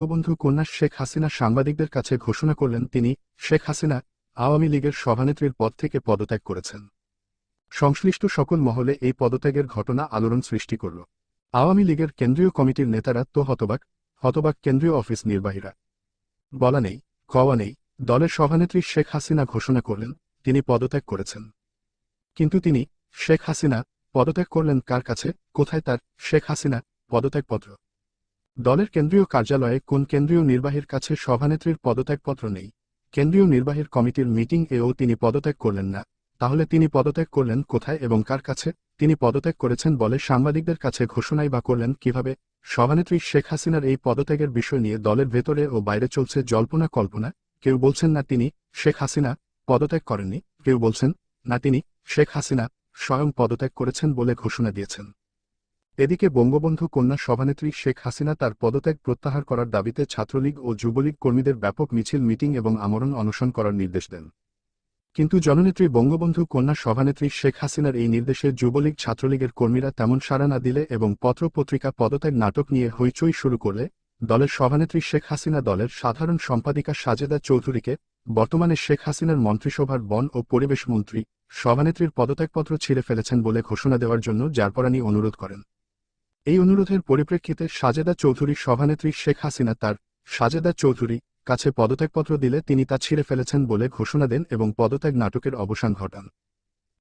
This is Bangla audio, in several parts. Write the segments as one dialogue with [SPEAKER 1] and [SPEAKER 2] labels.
[SPEAKER 1] বঙ্গবন্ধু কন্যা শেখ হাসিনা সাংবাদিকদের কাছে ঘোষণা করলেন তিনি শেখ হাসিনা আওয়ামী লীগের সভানেত্রীর পদ থেকে পদত্যাগ করেছেন। সংশ্লিষ্ট সকল মহলে এই পদত্যাগের ঘটনা আলোড়ন সৃষ্টি করল। আওয়ামী লীগের কেন্দ্রীয় কমিটির নেতারা তো হতবাক কেন্দ্রীয় অফিস নির্বাহীরা। বলা নেই কওয়া নেই, দলের সভানেত্রী শেখ হাসিনা ঘোষণা করলেন তিনি পদত্যাগ করেছেন। কিন্তু তিনি শেখ হাসিনা পদত্যাগ করলেন কার কাছে, কোথায় তার শেখ হাসিনা পদত্যাগপত্র? দলের কেন্দ্রীয় কার্যালয়ে কোন কেন্দ্রীয় নির্বাহীর কাছে সভানেত্রীর পদত্যাগপত্র নেই। কেন্দ্রীয় নির্বাহীর কমিটির মিটিং এও তিনি পদত্যাগ করলেন না। তাহলে তিনি পদত্যাগ করলেন কোথায় এবং কার কাছে? তিনি পদত্যাগ করেছেন বলে সাংবাদিকদের কাছে ঘোষণাই বা করলেন কিভাবে? সভানেত্রী শেখ হাসিনার এই পদত্যাগের বিষয় নিয়ে দলের ভেতরে ও বাইরে চলছে জল্পনা কল্পনা। কেউ বলছেন না তিনি শেখ হাসিনা পদত্যাগ করেননি, কেউ বলছেন না তিনি শেখ হাসিনা স্বয়ং পদত্যাগ করেছেন বলে ঘোষণা দিয়েছেন। এদিকে বঙ্গবন্ধু কন্যা সভানেত্রী শেখ হাসিনা তার পদত্যাগ প্রত্যাহার করার দাবিতে ছাত্রলীগ ও যুবলীগ কর্মীদের ব্যাপক মিছিল মিটিং এবং আমরণ অনশন করার নির্দেশ দেন। কিন্তু জননেত্রী বঙ্গবন্ধু কন্যা সভানেত্রী শেখ হাসিনার এই নির্দেশে যুবলীগ ছাত্রলীগের কর্মীরা তেমন সাড়া না দিলে এবং পত্রপত্রিকা পদত্যাগ নাটক নিয়ে হইচই শুরু করলে দলের সভানেত্রী শেখ হাসিনা দলের সাধারণ সম্পাদিকা সাজেদা চৌধুরীকে, বর্তমানে শেখ হাসিনার মন্ত্রিসভার বন ও পরিবেশ মন্ত্রী, সভানেত্রীর পদত্যাগপত্র ছিঁড়ে ফেলেছেন বলে ঘোষণা দেওয়ার জন্য জারপারানি অনুরোধ করেন। এই অনুরোধের পরিপ্রেক্ষিতে সাজেদা চৌধুরী সভানেত্রী শেখ হাসিনা তার সাজেদা চৌধুরী কাছে পদত্যাগপত্র দিলে তিনি তা ছিঁড়ে ফেলেছেন বলে ঘোষণা দেন এবং পদত্যাগ নাটকের অবসান ঘটান।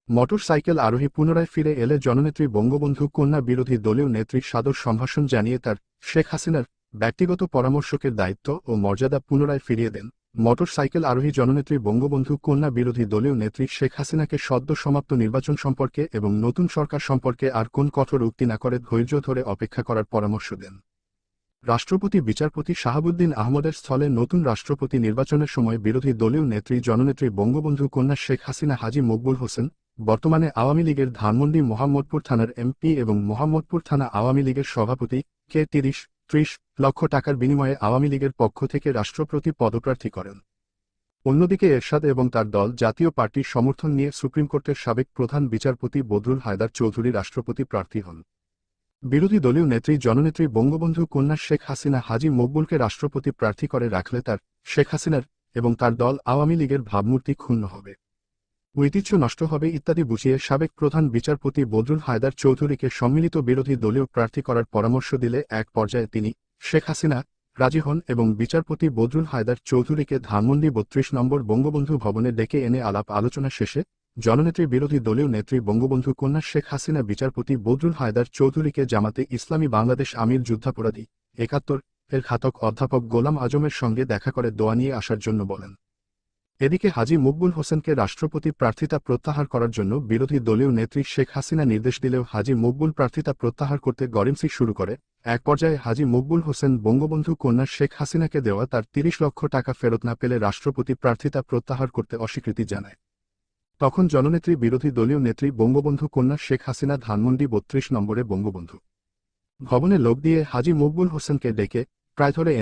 [SPEAKER 1] মোটর সাইকেল আরোহী পুনরায় ফিরে এলে জননেত্রী বঙ্গবন্ধু কন্যা বিরোধী দলীয় নেত্রী সাদর সম্ভাষণ জানিয়ে তার শেখ হাসিনার ব্যক্তিগত পরামর্শকের দায়িত্ব ও মর্যাদা পুনরায় ফিরিয়ে দেন। মোটর সাইকেল আরোহী জননেত্রী বঙ্গবন্ধু কন্যা বিরোধী দলীয় নেত্রী শেখ হাসিনাকে সদ্য সমাপ্ত নির্বাচন সম্পর্কে এবং নতুন সরকার সম্পর্কে আর কোন কঠোর উক্তি না করে ধৈর্য ধরে অপেক্ষা করার পরামর্শ দেন। রাষ্ট্রপতি বিচারপতি শাহাবুদ্দিন আহমদের স্থলে নতুন রাষ্ট্রপতি নির্বাচনের সময় বিরোধী দলীয় নেত্রী জননেত্রী বঙ্গবন্ধু কন্যা শেখ হাসিনা হাজী মকবুল হোসেন, বর্তমানে আওয়ামী লীগের ধানমন্ডি মোহাম্মদপুর থানার এমপি এবং মোহাম্মদপুর থানা আওয়ামী লীগের সভাপতি, কে ৩০ লক্ষ টাকার বিনিময়ে আওয়ামী লীগের পক্ষ থেকে রাষ্ট্রপতি পদপ্রার্থী করেন। অন্যদিকে এরশাদ এবং তার দল জাতীয় পার্টির সমর্থন নিয়ে সুপ্রিম কোর্টের সাবেক প্রধান বিচারপতি বদরুল হায়দার চৌধুরী রাষ্ট্রপতি প্রার্থী হন। বিরোধী দলীয় নেত্রী জননেত্রী বঙ্গবন্ধু কন্যা শেখ হাসিনা হাজী মকবুলকে রাষ্ট্রপতি প্রার্থী করে রাখলে তার শেখ হাসিনার এবং তার দল আওয়ামী লীগের ভাবমূর্তি ক্ষুণ্ণ হবে, ঐতিহ্য নষ্ট হবে ইত্যাদি বুঝিয়ে সাবেক প্রধান বিচারপতি বদরুল হায়দার চৌধুরীকে সম্মিলিত বিরোধী দলীয় প্রার্থী করার পরামর্শ দিলে এক পর্যায়ে তিনি শেখ হাসিনা রাজি হন এবং বিচারপতি বদরুল হায়দার চৌধুরীকে ধানমন্ডি ৩২ নম্বর বঙ্গবন্ধু ভবনে ডেকে এনে আলাপ আলোচনা শেষে জননেত্রী বিরোধী দলীয় নেত্রী বঙ্গবন্ধু কন্যা শেখ হাসিনা বিচারপতি বদরুল হায়দার চৌধুরীকে জামাতে ইসলামী বাংলাদেশ আমির যুদ্ধাপরাধী ৭১ এর ঘাতক অধ্যাপক গোলাম আজমের সঙ্গে দেখা করে দোয়া নিয়ে আসার জন্য বলেন। এদিকে হাজী মকবুল হোসেনকে রাষ্ট্রপতি প্রার্থিতা প্রত্যাহার করার জন্য বিরোধী দলীয় নেত্রী শেখ হাসিনা নির্দেশ দিলেও হাজী মকবুল প্রার্থিতা প্রত্যাহার করতে গড়িমসি শুরু করে। এক পর্যায়ে হাজী মকবুল হোসেন বঙ্গবন্ধু কন্যা শেখ হাসিনাকে দেওয়া তার ৩০ লক্ষ টাকা ফেরত না পেলে রাষ্ট্রপতি প্রার্থিতা প্রত্যাহার করতে অস্বীকৃতি জানায়। তখন জননেত্রী বিরোধী দলীয় নেত্রী বঙ্গবন্ধু কন্যা শেখ হাসিনা ধানমন্ডি ৩২ নম্বরে বঙ্গবন্ধু ভবনে লোক দিয়ে হাজী মকবুল হোসেনকে ডেকে প্রায় ধরে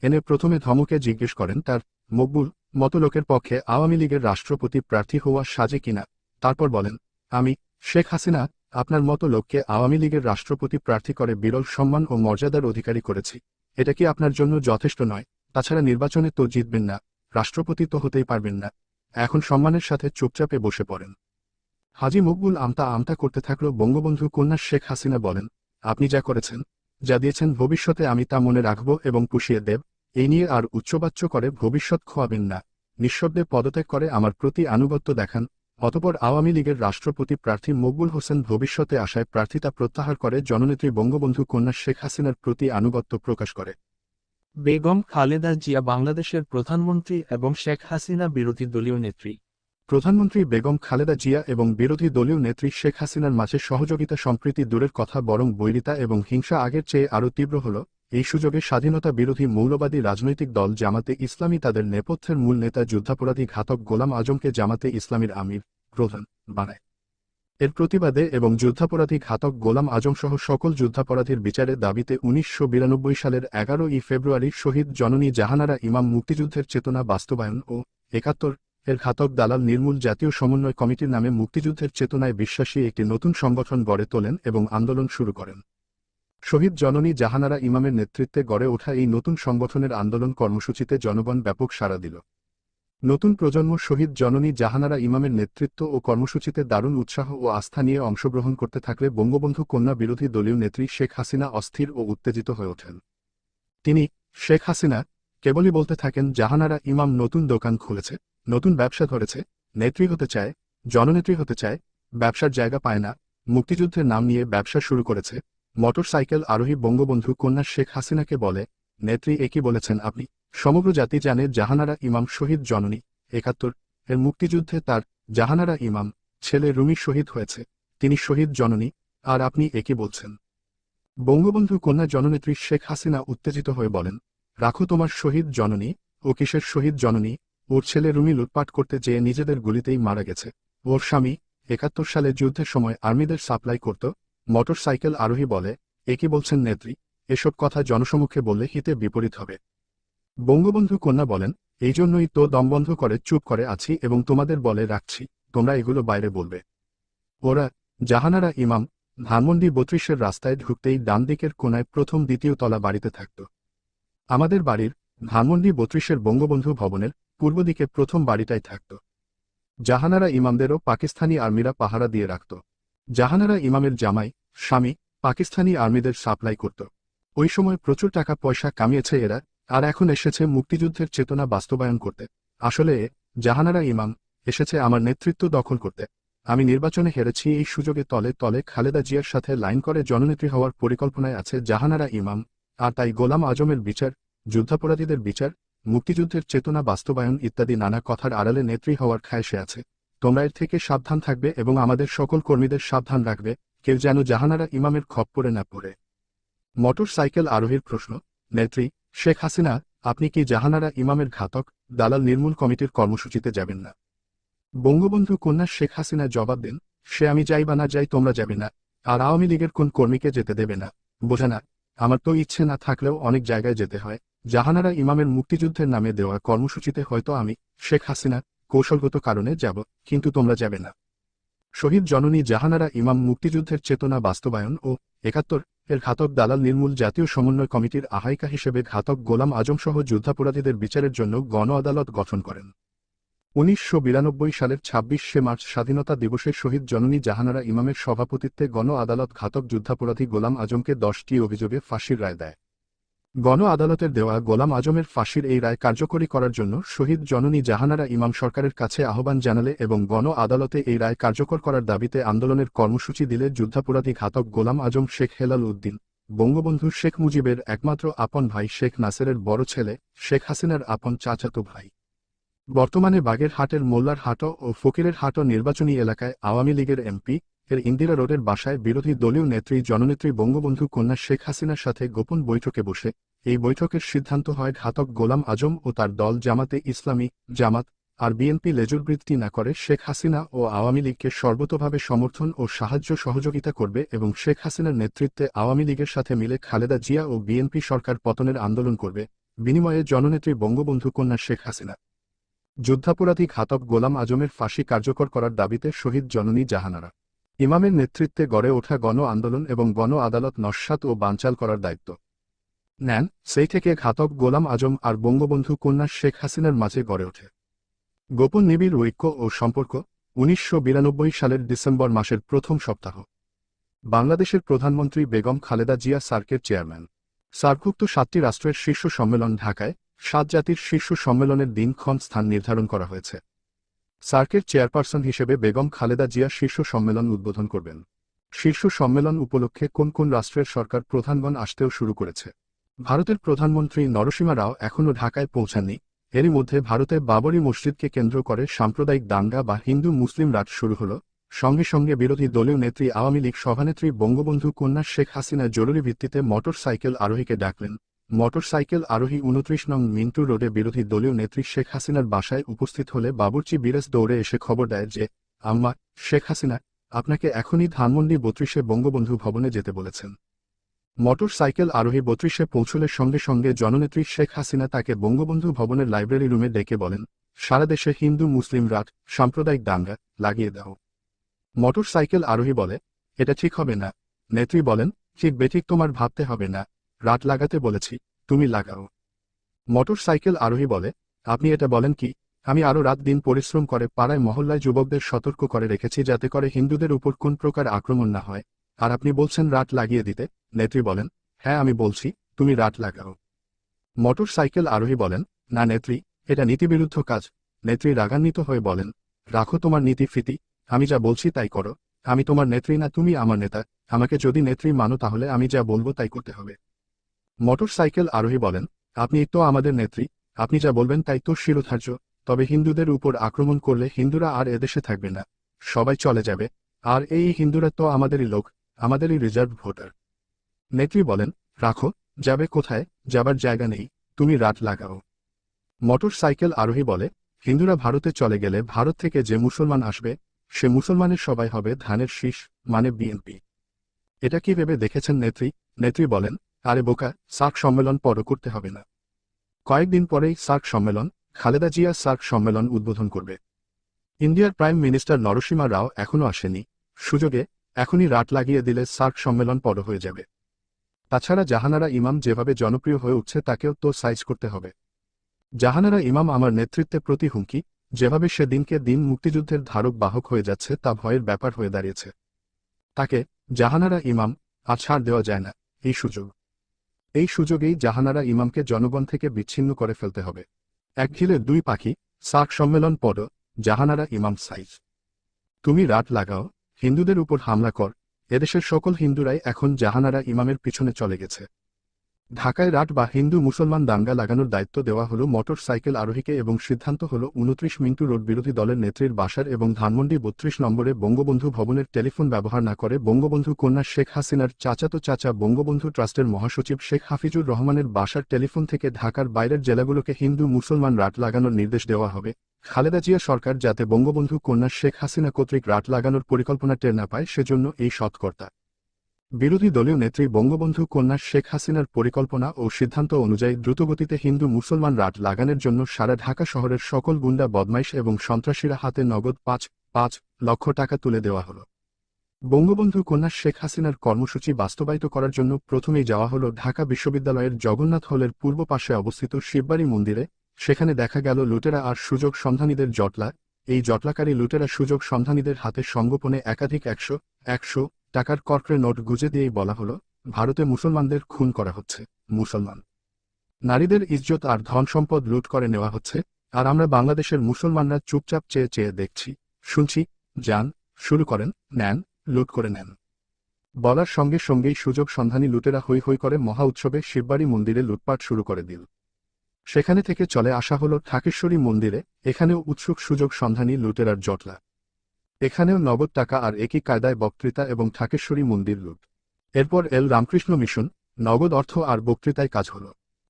[SPEAKER 1] এনে প্রথমে ধমকে জিজ্ঞেস করেন তার মকবুল মতো লোকের পক্ষে আওয়ামী লীগের রাষ্ট্রপতি প্রার্থী হওয়া সাজে কিনা। তারপর বলেন, আমি শেখ হাসিনা আপনার মতো লোককে আওয়ামী লীগের রাষ্ট্রপতি প্রার্থী করে বিরল সম্মান ও মর্যাদার অধিকারী করেছি। এটা কি আপনার জন্য যথেষ্ট নয়? তাছাড়া নির্বাচনে তো জিতবেন না, রাষ্ট্রপতি তো হতেই পারবেন না। এখন সম্মানের সাথে চুপচাপে বসে পড়েন। হাজী মকবুল আমতা করতে থাকল। বঙ্গবন্ধু কন্যা শেখ হাসিনা বলেন, আপনি যা করেছেন, যা দিয়েছেন ভবিষ্যতে আমি তা মনে রাখব এবং পুষিয়ে দেব। এই নিয়ে আর উচ্চবাচ্য করে ভবিষ্যৎ খোয়াবেন না। নিঃশব্দে পদত্যাগ করে আমার প্রতি আনুগত্য দেখান। অতঃপর আওয়ামী লীগের রাষ্ট্রপতি প্রার্থী মকবুল হোসেন ভবিষ্যতে আসায় প্রার্থিতা প্রত্যাহার করে জননেত্রী বঙ্গবন্ধু কন্যা শেখ হাসিনার প্রতি আনুগত্য প্রকাশ করে।
[SPEAKER 2] বেগম খালেদা জিয়া বাংলাদেশের প্রধানমন্ত্রী এবং শেখ হাসিনা বিরোধী দলীয় নেত্রী।
[SPEAKER 1] প্রধানমন্ত্রী বেগম খালেদা জিয়া এবং বিরোধী দলীয় নেত্রী শেখ হাসিনার মাঝে সহযোগিতা সম্প্রীতি দূরের কথা বরং বৈরিতা এবং হিংসা আগের চেয়ে আরও তীব্র হল। এই সুযোগে স্বাধীনতা বিরোধী মৌলবাদী রাজনৈতিক দল জামাতে ইসলামী তাদের নেপথ্যের মূল নেতা যুদ্ধাপরাধী ঘাতক গোলাম আজমকে জামাতে ইসলামীর আমির প্রধান বানায়। এর প্রতিবাদে এবং যুদ্ধাপরাধী ঘাতক গোলাম আজমসহ সকল যুদ্ধাপরাধীর বিচারের দাবিতে ১৯৯২ সালের ১১ই ফেব্রুয়ারি শহীদ জননী জাহানারা ইমাম মুক্তিযুদ্ধের চেতনা বাস্তবায়ন ও ৭১ এর ঘাতক দালাল নির্মূল জাতীয় সমন্বয় কমিটির নামে মুক্তিযুদ্ধের চেতনায় বিশ্বাসী একটি নতুন সংগঠন গড়ে তোলেন এবং আন্দোলন শুরু করেন। শহীদ জননী জাহানারা ইমামের নেতৃত্বে গড়ে ওঠা এই নতুন সংগঠনের আন্দোলন কর্মসূচিতে জনগণ ব্যাপক সাড়া দিল। নতুন প্রজন্ম শহীদ জননী জাহানারা ইমামের নেতৃত্ব ও কর্মসূচিতে দারুণ উৎসাহ ও আস্থা নিয়ে অংশগ্রহণ করতে থাকলে বঙ্গবন্ধু কন্যা বিরোধী দলীয় নেত্রী শেখ হাসিনা অস্থির ও উত্তেজিত হয়ে ওঠেন। তিনি, শেখ হাসিনা, কেবলই বলতে থাকেন জাহানারা ইমাম নতুন দোকান খুলেছে, নতুন ব্যবসা ধরেছে, নেত্রী হতে চায়, জননেত্রী হতে চায়, ব্যবসার জায়গা পায় না, মুক্তিযুদ্ধের নাম নিয়ে ব্যবসা শুরু করেছে। মোটরসাইকেল আরোহী বঙ্গবন্ধু কন্যা শেখ হাসিনাকে বলে, নেত্রী একই বলেছেন আপনি, সমগ্র জাতি জানে জাহানারা ইমাম শহীদ জননী ৭১ এর মুক্তিযুদ্ধে তার, জাহানারা ইমাম, ছেলে রুমি শহীদ হয়েছে, তিনি শহীদ জননী, আর আপনি একই বলছেন। বঙ্গবন্ধু কন্যা জননেত্রী শেখ হাসিনা উত্তেজিত হয়ে বলেন, রাখো তোমার শহীদ জননী, ও কিসের শহীদ জননী, ওর ছেলে রুমি লুটপাট করতে যেয়ে নিজেদের গুলিতেই মারা গেছে। ওর স্বামী ৭১ সালে যুদ্ধের সময় আর্মিদের সাপ্লাই করত। মোটরসাইকেল আরোহী বলে, একই বলছেন নেত্রী, এসব কথা জনসমক্ষে বললে হিতে বিপরীত হবে। বঙ্গবন্ধু কন্যা বলেন, এই জন্যই তো দমবন্ধ করে চুপ করে আছি এবং তোমাদের বলে রাখছি, তোমরা এগুলো বাইরে বলবে। ওরা, জাহানারা ইমাম, ধানমন্ডি ৩২-এর রাস্তায় ঢুকতেই ডান দিকের কোনায় প্রথম দ্বিতীয় তলা বাড়িতে থাকত। আমাদের বাড়ির, ধানমন্ডি ৩২-এর বঙ্গবন্ধু ভবনের, পূর্ব দিকে প্রথম বাড়িটাই থাকত। জাহানারা ইমামদেরও পাকিস্তানি আর্মিরা পাহারা দিয়ে রাখত। জাহানারা ইমামের জামাই, স্বামী, পাকিস্তানি আর্মিদের সাপ্লাই করত। ওই সময় প্রচুর টাকা পয়সা কামিয়েছে এরা, আর এখন এসেছে মুক্তিযুদ্ধের চেতনা বাস্তবায়ন করতে। আসলে জাহানারা ইমাম এসেছে আমার নেতৃত্ব দখল করতে। আমি নির্বাচনে হেরেছি, এই সুযোগে তলে তলে খালেদা জিয়ার সাথে লাইন করে জননেত্রী হওয়ার পরিকল্পনায় আছে জাহানারা ইমাম, আর তাই গোলাম আজমের বিচার, যুদ্ধাপরাধীদের বিচার, মুক্তিযুদ্ধের চেতনা বাস্তবায়ন ইত্যাদি নানা কথার আড়ালে নেত্রী হওয়ার খায়েশে আছে। তোমরা এর থেকে সাবধান থাকবে এবং আমাদের সকল কর্মীদের সাবধান রাখবে, কেউ যেন জাহানারা ইমামের খপ্পরে না পড়ে। মোটরসাইকেল আরোহীর প্রশ্ন, নেত্রী, শেখ হাসিনা, আপনি কি জাহানারা ইমামের ঘাতক দালাল নির্মূল কমিটির কর্মসূচিতে যাবেন না? বঙ্গবন্ধু কন্যা শেখ হাসিনা জবাব দেন, সে আমি যাই বা না যাই তোমরা যাবে না, আর আওয়ামী লীগের কোন কর্মীকে যেতে দেবে না। বোঝা না, আমার তো ইচ্ছে না থাকলেও অনেক জায়গায় যেতে হয়। জাহানারা ইমামের মুক্তিযুদ্ধের নামে দেওয়া কর্মসূচিতে হয়তো আমি, শেখ হাসিনা, কৌশলগত কারণে যাব, কিন্তু তোমরা যাবে না। শহীদ জননী জাহানারা ইমাম মুক্তিযুদ্ধের চেতনা বাস্তবায়ন ও ৭১ এর ঘাতক দালাল নির্মূল জাতীয় সমন্বয় কমিটির আহ্বায়িকা হিসেবে ঘাতক গোলাম আজম সহ যুদ্ধাপরাধীদের বিচারের জন্য গণ আদালত গঠন করেন। ১৯৯২ সালের ২৬শে মার্চ স্বাধীনতা দিবসে শহীদ জননী জাহানারা ইমামের সভাপতিত্বে গণ আদালত ঘাতক যুদ্ধাপরাধী গোলাম আজমকে ১০টি অভিযোগে ফাঁসির রায় দেয়। গণ আদালতের দেওয়া গোলাম আজমের ফাঁসির এই রায় কার্যকরী করার জন্য শহীদ জননী জাহানারা ইমাম সরকারের কাছে আহ্বান জানালে এবং গণ আদালতে এই রায় কার্যকর করার দাবিতে আন্দোলনের কর্মসূচি দিলে যুদ্ধাপরাধী ঘাতক গোলাম আজম শেখ হেলাল উদ্দিন, বঙ্গবন্ধু শেখ মুজিবের একমাত্র আপন ভাই শেখ নাসেরের বড় ছেলে, শেখ হাসিনার আপন চাচাতো ভাই, বর্তমানে বাগেরহাটের মোল্লার হাট ও ফকিরের হাট নির্বাচনী এলাকায় আওয়ামী লীগের এমপি এর ইন্দিরা রোডের বাসায় বিরোধী দলীয় নেত্রী জননেত্রী বঙ্গবন্ধু কন্যা শেখ হাসিনার সাথে গোপন বৈঠকে বসে এই বৈঠকের সিদ্ধান্ত হয় ঘাতক গোলাম আজম ও তার দল জামাতে ইসলামী, জামাত আর বিএনপি লেজুরবৃত্তি না করে শেখ হাসিনা ও আওয়ামী লীগকে সর্বতোভাবে সমর্থন ও সাহায্য সহযোগিতা করবে এবং শেখ হাসিনার নেতৃত্বে আওয়ামী লীগের সাথে মিলে খালেদা জিয়া ও বিএনপি সরকার পতনের আন্দোলন করবে, বিনিময়ে জননেত্রী বঙ্গবন্ধু কন্যা শেখ হাসিনা যুদ্ধাপরাধী ঘাতক গোলাম আজমের ফাঁসি কার্যকর করার দাবিতে শহীদ জননী জাহানারা ইমামের নেতৃত্বে গড়ে ওঠা গণ আন্দোলন এবং গণ আদালত নস্যাৎ ও বানচাল করার দায়িত্ব নেন। সেই থেকে ঘাতক গোলাম আজম আর বঙ্গবন্ধু কন্যা শেখ হাসিনার মাঝে গড়ে ওঠে গোপন নিবিড় ঐক্য ও সম্পর্ক। ১৯৯২ সালের ডিসেম্বর মাসের প্রথম সপ্তাহ বাংলাদেশের প্রধানমন্ত্রী বেগম খালেদা জিয়া সার্কের চেয়ারম্যান। সার্কভুক্ত ৭টি রাষ্ট্রের শীর্ষ সম্মেলন ঢাকায়, ৭ জাতির শীর্ষ সম্মেলনের দিনক্ষণ স্থান নির্ধারণ করা হয়েছে। সার্কের চেয়ারপারসন হিসেবে বেগম খালেদা জিয়া শীর্ষ সম্মেলন উদ্বোধন করবেন। শীর্ষ সম্মেলন উপলক্ষে কোন কোন রাষ্ট্রের সরকার প্রধানগণ আসতেও শুরু করেছে। ভারতের প্রধানমন্ত্রী নরসিমা রাও এখনও ঢাকায় পৌঁছাননি। এরই মধ্যে ভারতে বাবরি মসজিদকে কেন্দ্র করে সাম্প্রদায়িক দাঙ্গা বা হিন্দু মুসলিম রাত শুরু হল। সঙ্গে সঙ্গে বিরোধী দলীয় নেত্রী আওয়ামী লীগ সভানেত্রী বঙ্গবন্ধু কন্যা শেখ হাসিনা জরুরি ভিত্তিতে মোটরসাইকেল আরোহীকে ডাকলেন। মোটরসাইকেল আরোহী ২৯ নং মিন্টু রোডে বিরোধী দলীয় নেত্রী শেখ হাসিনার বাসায় উপস্থিত হলে বাবুর্চি বিরাজ দৌড়ে এসে খবর দেয় যে, আম্মা, শেখ হাসিনা আপনাকে এখনই ধানমন্ডি ৩২-এ বঙ্গবন্ধু ভবনে যেতে বলেছেন। মোটরসাইকেল আরোহী ৩২-এ পৌঁছলে সঙ্গে সঙ্গে জননেত্রী শেখ হাসিনা তাকে বঙ্গবন্ধু ভবনের লাইব্রেরি রুমে ডেকে বলেন, সারা দেশে হিন্দু মুসলিম রাত, সাম্প্রদায়িক দাঙ্গা লাগিয়ে দাও। মোটরসাইকেল আরোহী বলে, এটা ঠিক হবে না। নেত্রী বলেন, ঠিক বেঠিক তোমার ভাবতে হবে না, রাত লাগাতে বলেছি, তুমি লাগাও। মোটর সাইকেল আরোহী বলে, আপনি এটা বলেন কি? আমি আরও রাত দিন পরিশ্রম করে পাড়ায় মহল্লায় যুবকদের সতর্ক করে রেখেছি যাতে করে হিন্দুদের উপর কোন প্রকার আক্রমণ না হয়, আর আপনি বলছেন রাত লাগিয়ে দিতে। নেত্রী বলেন, হ্যাঁ আমি বলছি, তুমি রাত লাগাও। মোটর সাইকেল আরোহী বলেন, না নেত্রী, এটা নীতিবিরুদ্ধ কাজ। নেত্রী রাগান্বিত হয়ে বলেন, রাখো তোমার নীতি ফিতি, আমি যা বলছি তাই করো। আমি তোমার নেত্রী না তুমি আমার নেতা, আমাকে যদি নেত্রী মানো তাহলে আমি যা বলবো তাই করতে হবে। মোটর সাইকেল আরোহী বলেন, আপনি তো আমাদের নেত্রী, আপনি যা বলবেন তাই তো শিরোধার্য। তবে হিন্দুদের উপর আক্রমণ করলে হিন্দুরা আর এদেশে থাকবে না, সবাই চলে যাবে। আর এই হিন্দুরা তো আমাদেরই লোক, আমাদেরই রিজার্ভ ভোটার। নেত্রী বলেন, রাখো, যাবে কোথায়, যাবার জায়গা নেই, তুমি রাত লাগাও। মোটর সাইকেল আরোহী বলে, হিন্দুরা ভারতে চলে গেলে ভারত থেকে যে মুসলমান আসবে সে মুসলমানের সবাই হবে ধানের শীষ, মানে বিএনপি। এটা কি ভেবে দেখেছেন নেত্রী? নেত্রী বলেন, আরে বোকা, সার্ক সম্মেলন পরও করতে হবে না। কয়েকদিন পরেই সার্ক সম্মেলন, খালেদা জিয়া সার্ক সম্মেলন উদ্বোধন করবে। ইন্ডিয়ার প্রাইম মিনিস্টার নরসিমা রাও এখনও আসেনি, সুযোগে এখনই রাত লাগিয়ে দিলে সার্ক সম্মেলন পর হয়ে যাবে। তাছাড়া জাহানারা ইমাম যেভাবে জনপ্রিয় হয়ে উঠছে তাকেও তো সাইজ করতে হবে। জাহানারা ইমাম আমার নেতৃত্বে প্রতি হুমকি, যেভাবে সে দিনকে দিন মুক্তিযুদ্ধের ধারক বাহক হয়ে যাচ্ছে তা ভয়ের ব্যাপার হয়ে দাঁড়িয়েছে। তাকে, জাহানারা ইমাম, আর ছাড় দেওয়া যায় না। এই সুযোগেই জাহানারা ইমামকে জনগণ থেকে বিচ্ছিন্ন করে ফেলতে হবে। এক ঢিলে দুই পাখি, সার্ক সম্মেলন পর, জাহানারা ইমাম সাইজ। তুমি রাত লাগাও, হিন্দুদের উপর হামলা কর। এদেশের সকল হিন্দুরাই এখন জাহানারা ইমামের পিছনে চলে গেছে। ঢাকায় রাত বা হিন্দু মুসলমান দাঙ্গা লাগানোর দায়িত্ব দেওয়া হলো মোটর সাইকেল আরোহীকে এবং সিদ্ধান্ত হল 29 মিন্টু রোড বিরোধী দলের নেত্রীর বাসার এবং ধানমন্ডি 32 নম্বরে বঙ্গবন্ধু ভবনের টেলিফোন ব্যবহার না করে বঙ্গবন্ধু কন্যা শেখ হাসিনার চাচাতো চাচা বঙ্গবন্ধু ট্রাস্টের মহাসচিব শেখ হাফিজুর রহমানের বাসার টেলিফোন থেকে ঢাকার বাইরের জেলাগুলোকে হিন্দু মুসলমান রাত লাগানোর নির্দেশ দেওয়া হবে। খালেদা জিয়া সরকার যাতে বঙ্গবন্ধু কন্যা শেখ হাসিনা কর্তৃক রাত লাগানোর পরিকল্পনা টের না পায় সেজন্য এই সৎকর্তা। বিরোধী দলীয় নেত্রী বঙ্গবন্ধু কন্যা শেখ হাসিনার পরিকল্পনা ও সিদ্ধান্ত অনুযায়ী দ্রুতগতিতে হিন্দু মুসলমান রাত লাগানোর জন্য সারা ঢাকা শহরের সকল গুন্ডা বদমাইশ এবং সন্ত্রাসীরা হাতে নগদ ৫ লক্ষ টাকা তুলে দেওয়া হল। বঙ্গবন্ধু কন্যা শেখ হাসিনার কর্মসূচি বাস্তবায়িত করার জন্য প্রথমেই যাওয়া হল ঢাকা বিশ্ববিদ্যালয়ের জগন্নাথ হলের পূর্ব পাশে অবস্থিত শিববাড়ি মন্দিরে। সেখানে দেখা গেল লুটেরা আর সুযোগ সন্ধানীদের জটলা। এই জটলাকারী লুটেরা সুযোগ সন্ধানীদের হাতে সংগোপনে একাধিক ১০০ টাকার কর্করে নোট গুজে দিয়েই বলা হলো, ভারতে মুসলমানদের খুন করা হচ্ছে, মুসলমান নারীদের ইজ্জত আর ধন সম্পদ লুট করে নেওয়া হচ্ছে, আর আমরা বাংলাদেশের মুসলমানরা চুপচাপ চেয়ে চেয়ে দেখছি, শুনছি। যান, শুরু করেন, নেন, লুট করে নেন। বলার সঙ্গে সঙ্গেই সুযোগ সন্ধানী লুটেরা হৈ হৈ করে মহা উৎসবে শিববাড়ি মন্দিরে লুটপাট শুরু করে দিল। সেখানে থেকে চলে আসা হলো ঢাকেশ্বরী মন্দিরে, এখানেও উৎসুক সুযোগ সন্ধানী লুটেরার জটলা। এখানেও নগদ টাকা আর একই কায়দায় বক্তৃতা এবং ঢাকেশ্বরী মন্দির লুট। এরপর এল রামকৃষ্ণ মিশন, নগদ অর্থ আর বক্তৃতায় কাজ হলো।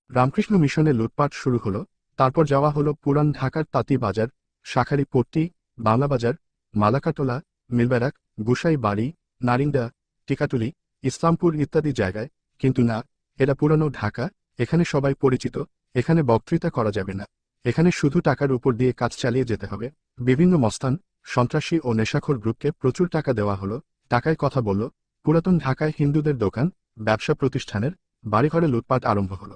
[SPEAKER 1] রামকৃষ্ণ মিশনে লুটপাট শুরু হলো। তারপর যাওয়া হলো পুরান ঢাকার তাঁতি বাজার, শাখারি পট্টি, বাংলাবাজার, মালাকাটোলা, মিলব্যারাক, গুসাই বাড়ি, নারিন্দা, টিকাটুলি, ইসলামপুর ইত্যাদি জায়গায়। কিন্তু না, এরা পুরানো ঢাকা, এখানে সবাই পরিচিত, এখানে বক্তৃতা করা যাবে না, এখানে শুধু টাকার উপর দিয়ে কাজ চালিয়ে যেতে হবে। বিভিন্ন মস্তান, সন্ত্রাসী ও নেশাখোর গ্রুপকে প্রচুর টাকা দেওয়া হলো, টাকায় কথা বলল। পুরাতন ঢাকায় হিন্দুদের দোকান, ব্যবসা প্রতিষ্ঠানের, বাড়িঘরে লুটপাট আরম্ভ হল।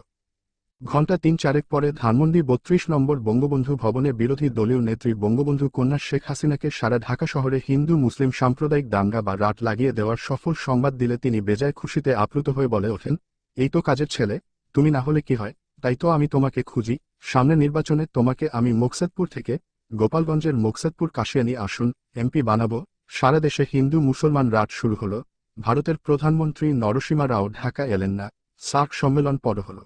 [SPEAKER 1] ঘণ্টা ৩-৪ পরে ধানমন্ডি ৩২ নম্বর বঙ্গবন্ধু ভবনে বিরোধী দলীয় নেত্রী বঙ্গবন্ধু কন্যা শেখ হাসিনাকে সারা ঢাকা শহরে হিন্দু মুসলিম সাম্প্রদায়িক দাঙ্গা বা রাত লাগিয়ে দেওয়ার সফল সংবাদ দিলে তিনি বেজায় খুশিতে আপ্লুত হয়ে বলে ওঠেন, এই তো কাজের ছেলে, তুমি না হলে কি হয়, তাই তো আমি তোমাকে খুঁজি। সামনে নির্বাচনে তোমাকে আমি মোকসেদপুর থেকে, গোপালগঞ্জের মোকসেদপুর কাশিয়ানী আসন, এমপি বানাবো। সারা দেশে হিন্দু মুসলমান রাত শুরু হলো। ভারতের প্রধানমন্ত্রী নরসিমা রাও ঢাকা এলেন না, সার্ক সম্মেলন পর হল।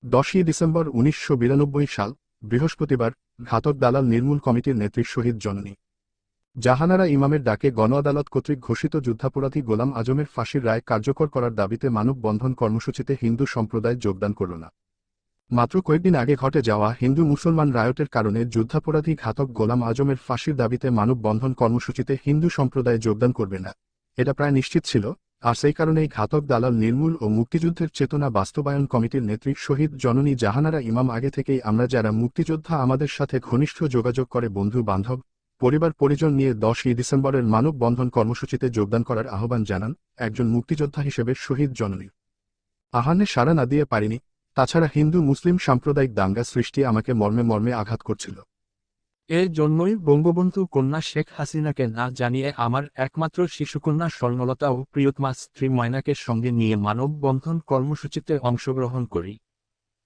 [SPEAKER 1] 10ই ডিসেম্বর 1992 সাল, বৃহস্পতিবার, ঘাতক দালাল নির্মূল কমিটির নেত্রী শহীদ জননী জাহানারা ইমামের ডাকে গণ আদালত কর্তৃক ঘোষিত যুদ্ধাপরাধী গোলাম আজমের ফাঁসির রায় কার্যকর করার দাবিতে মানববন্ধন কর্মসূচিতে হিন্দু সম্প্রদায় যোগদান করল না। মাত্র কয়েকদিন আগে ঘটে যাওয়া হিন্দু মুসলমান রায়টের কারণে যুদ্ধাপরাধী ঘাতক গোলাম আজমের ফাঁসির দাবিতে মানববন্ধন কর্মসূচিতে হিন্দু সম্প্রদায় যোগদান করবে না, এটা প্রায় নিশ্চিত ছিল। আর সেই কারণেই ঘাতক দালাল নির্মূল ও মুক্তিযুদ্ধের চেতনা বাস্তবায়ন কমিটির নেত্রী শহীদ জননী জাহানারা ইমাম আগে থেকেই আমরা যারা মুক্তিযোদ্ধা আমাদের সাথে ঘনিষ্ঠ যোগাযোগ করে বন্ধু বান্ধব, পরিবার পরিজন নিয়ে 10ই ডিসেম্বরের মানববন্ধন কর্মসূচিতে যোগদান করার আহ্বান জানান একজন মুক্তিযোদ্ধা হিসেবে শহীদ জননী। আহ্বানে সাড়া না দিয়ে পারিনি। তাছাড়া হিন্দু মুসলিম সাম্প্রদায়িক দাঙ্গা সৃষ্টি আমাকে মর্মে মর্মে আঘাত করছিল।
[SPEAKER 2] এর জন্যই বঙ্গবন্ধু কন্যা শেখ হাসিনাকে না জানিয়ে আমার একমাত্র শিশুকন্যা স্বর্ণলতা ও প্রিয়তমা স্ত্রী ময়নাকে সঙ্গে নিয়ে মানববন্ধন কর্মসূচিতে অংশগ্রহণ করি।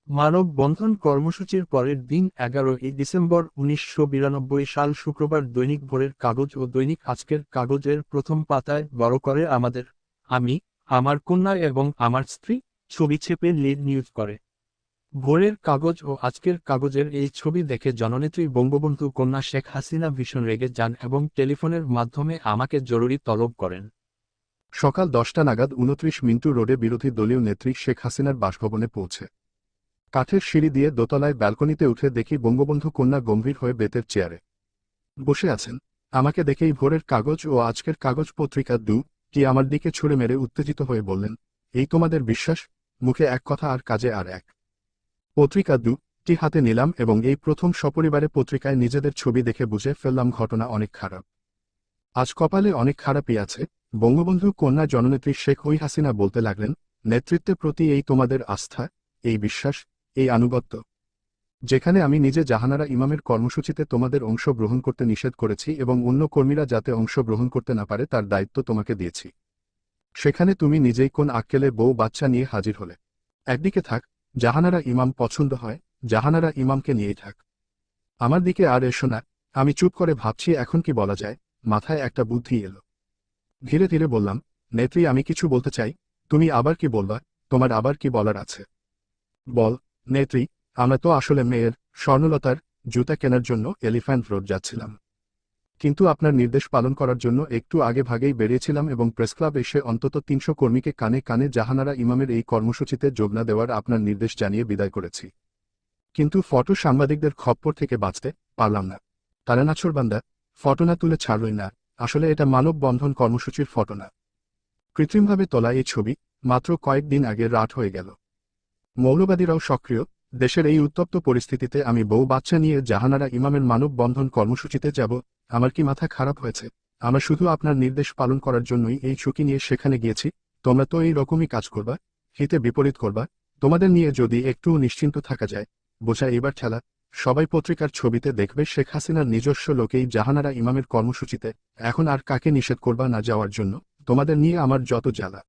[SPEAKER 2] মানববন্ধন কর্মসূচির পরের দিন 11ই ডিসেম্বর 1992 সাল শুক্রবার দৈনিক ভোরের কাগজ ও দৈনিক আজকের কাগজের প্রথম পাতায় বড় করে আমাদের, আমি, আমার কন্যা এবং আমার স্ত্রী ছবি ছেপে লিড নিউজ করে। ভোরের কাগজ ও আজকের কাগজের এই ছবি দেখে জননেত্রী বঙ্গবন্ধু কন্যা শেখ হাসিনা ভীষণ রেগে যান এবং টেলিফোনের মাধ্যমে আমাকে জরুরি তলব করেন।
[SPEAKER 1] সকাল 10টা নাগাদ 29 মিন্টু রোডে বিরোধী দলীয় নেত্রী শেখ হাসিনার বাসভবনে পৌঁছে কাঠের সিঁড়ি দিয়ে দোতলায় ব্যালকনিতে উঠে দেখি বঙ্গবন্ধু কন্যা গম্ভীর হয়ে বেতের চেয়ারে বসে আছেন। আমাকে দেখেই ভোরের কাগজ ও আজকের কাগজ পত্রিকা কি আমার দিকে ছুড়ে মেরে উত্তেজিত হয়ে বললেন, এই তোমাদের বিশ্বাস? মুখে এক কথা আর কাজে আর এক। পত্রিকা টি হাতে নিলাম এবং এই প্রথম সপরিবারে পত্রিকায় নিজেদের ছবি দেখে বুঝে ফেললাম ঘটনা অনেক খারাপ। আজ কপালে অনেক খারাপই আছে। বঙ্গবন্ধু কন্যা জননেত্রী শেখ হাসিনা বলতে লাগলেন, নেতৃত্বের প্রতি এই তোমাদের আস্থা, এই বিশ্বাস, এই আনুগত্য, যেখানে আমি নিজে জাহানারা ইমামের কর্মসূচিতে তোমাদের অংশ গ্রহণ করতে নিষেধ করেছি এবং অন্য কর্মীরা যাতে অংশ গ্রহণ করতে না পারে তার দায়িত্ব তোমাকে দিয়েছি, সেখানে তুমি নিজেই কোন আক্কেলে বউ বাচ্চা নিয়ে হাজির হলে। একদিকে থাক, জাহানারা ইমাম পছন্দ হয়, জাহানারা ইমামকে নিয়েই থাক। আমার দিকে আর এসো না। আমি চুপ করে ভাবছি এখন কি বলা যায়। মাথায় একটা বুদ্ধি এলো। ধীরে ধীরে বললাম, নেত্রী আমি কিছু বলতে চাই, তুমি আবার কি বলবা? তোমার আবার কি বলার আছে? বল নেত্রী। আমরা তো আসলে মেয়ের, স্বর্ণলতার, জুতা কেনার জন্য এলিফ্যান্ট রোড যাচ্ছিলাম, কিন্তু আপনার নির্দেশ পালন করার জন্য একটু আগে ভাগেই বেরিয়েছিলাম এবং প্রেসক্লাব এসে অন্তত 300 কর্মীকে কানে কানে জাহানারা ইমামের এই কর্মসূচিতে যোগ না দেওয়ার আপনার নির্দেশ জানিয়ে বিদায় করেছি। কিন্তু ফটো সাংবাদিকদের খপ্পর থেকে বাঁচতে পারলাম না। তারা নাছোড়বান্দা, ফটো না তুলে ছাড়লই না। আসলে এটা মানববন্ধন কর্মসূচির ফটো না, কৃত্রিমভাবে তোলা এই ছবি। মাত্র কয়েকদিন আগে রাত হয়ে গেল। মৌলবাদীরাও সক্রিয়। দেশের এই উত্তপ্ত পরিস্থিতিতে আমি বউ বাচ্চা নিয়ে জাহানারা ইমামের মানববন্ধন কর্মসূচিতে যাব? আমার কি মাথা খারাপ হয়েছে? আমরা শুধু আপনার নির্দেশ পালন করার জন্যই এই ঝুঁকি নিয়ে সেখানে গিয়েছি। তোমরা তো এই রকমই কাজ করবা, হিতে বিপরীত করবা। তোমাদের নিয়ে যদি একটু নিশ্চিন্ত থাকা যায়, বোঝা এবার ঠেলা। সবাই পত্রিকার ছবিতে দেখবে শেখ হাসিনার নিজস্ব লোকেই জাহানারা ইমামের কর্মসূচিতে। এখন আর কাকে নিষেধ করবা না যাওয়ার জন্য? তোমাদের নিয়ে আমার যত জ্বালা।